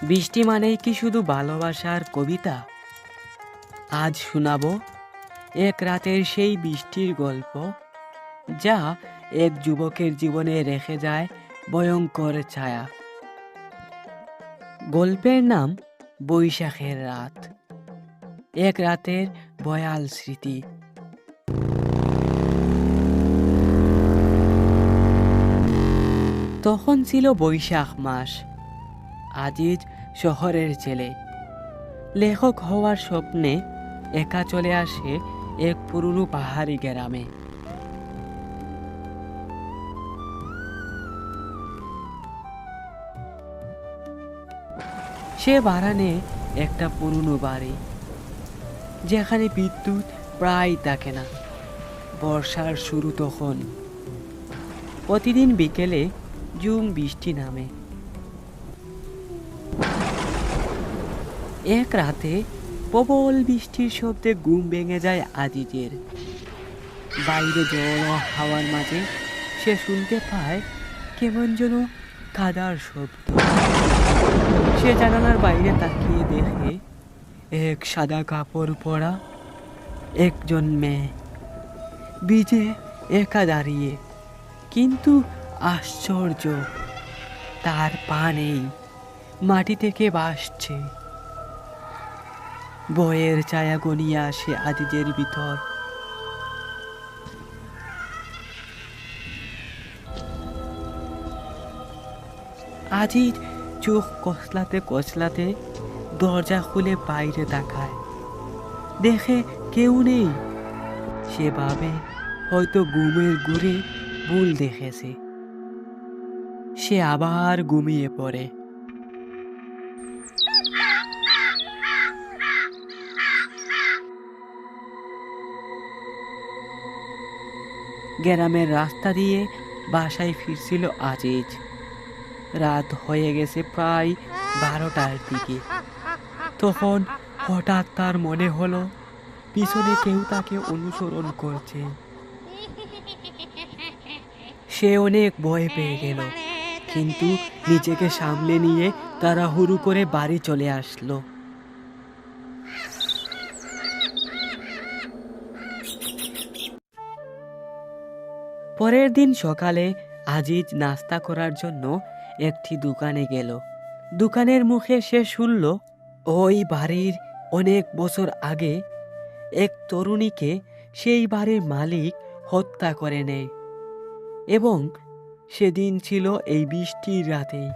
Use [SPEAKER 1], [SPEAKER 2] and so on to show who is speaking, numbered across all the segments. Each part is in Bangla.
[SPEAKER 1] বৃষ্টি মানেই কি শুধু ভালোবাসার কবিতা? আজ শোনাবো এক রাতের সেই বৃষ্টির গল্প, যা এক যুবকের জীবনে রেখে যায় ভয়ঙ্কর ছায়া। গল্পের নাম বৈশাখের রাত। এক রাতের ভয়াল স্মৃতি। তখন ছিল বৈশাখ মাস। আজিজ শহরের ছেলে, লেখক হওয়ার স্বপ্নে একা চলে আসে এক পুরনো পাহাড়ি গ্রামে। সে বারানে একটা পুরনো বাড়ি, যেখানে বিদ্যুৎ প্রায় থাকে না। বর্ষার শুরু তখন। প্রতিদিন বিকেলে ঝুম বৃষ্টি নামে। এক রাতে প্রবল বৃষ্টির শব্দে ঘুম ভেঙে যায় আজিজের। বাইরে জড়ো হাওয়ার মাঝে সে শুনতে পায় কেমন যেন কাদার শব্দ। সে জানালার বাইরে তাকিয়ে দেখে এক সাদা কাপড় পরা একজন মেয়ে ভিজে একা দাঁড়িয়ে। কিন্তু আশ্চর্য, তার পা নেই, মাটি থেকে ভাসছে। ভয়ের ছায়া ঘনিয়ে আসে আজিজের ভিতর। আজিজ চোখ কচলাতে কচলাতে দরজা খুলে বাইরে তাকায়। দেখে কেউ নেই। সে ভাবে হয়তো ঘুমের ঘুরে ভুল দেখেছে। সে আবার ঘুমিয়ে পড়ে। গ্রামের রাস্তা দিয়ে বাসায় ফিরছিল আজিজ। রাত হয়ে গেছে প্রায় 12টার দিকে। তখন হঠাৎ তার মনে হলো পিছনে কেউ তাকে অনুসরণ করছে। সে অনেক ভয় পেয়ে গেল, কিন্তু নিজেকে সামলে নিয়ে তাড়াহুড়ো করে বাড়ি চলে আসলো। পরের দিন সকালে আজিজ নাস্তা করার জন্য একটি দোকানে গেল। দোকানের মুখে সে শুনল ওই বাড়ির অনেক বছর আগে এক তরুণীকে সেই বাড়ির মালিক হত্যা করে নেয়, এবং সেদিন ছিল এই বৃষ্টির রাতেই,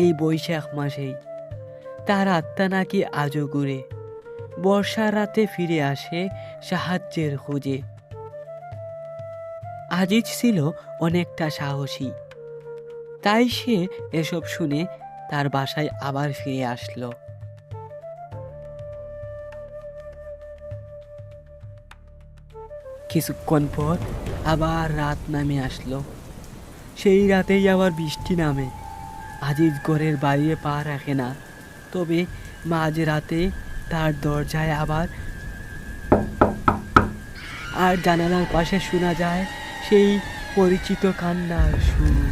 [SPEAKER 1] এই বৈশাখ মাসেই। তার আত্মা নাকি আজও ঘুরে বর্ষার রাতে ফিরে আসে সাহায্যের খোঁজে। আজিজ ছিল অনেকটা সাহসী, তাই সে এসব শুনে তার বাসায় আবার ফিরে আসলো। কিছুক্ষণ পর আবার রাত নামে আসলো। সেই রাতেই আবার বৃষ্টি নামে। আজিজ ঘরের বাইরে পা রাখে না, তবে মাঝ রাতে তার দরজায় আবার আর জানালার পাশে শোনা যায় সেই পরিচিত কান্নার সুর।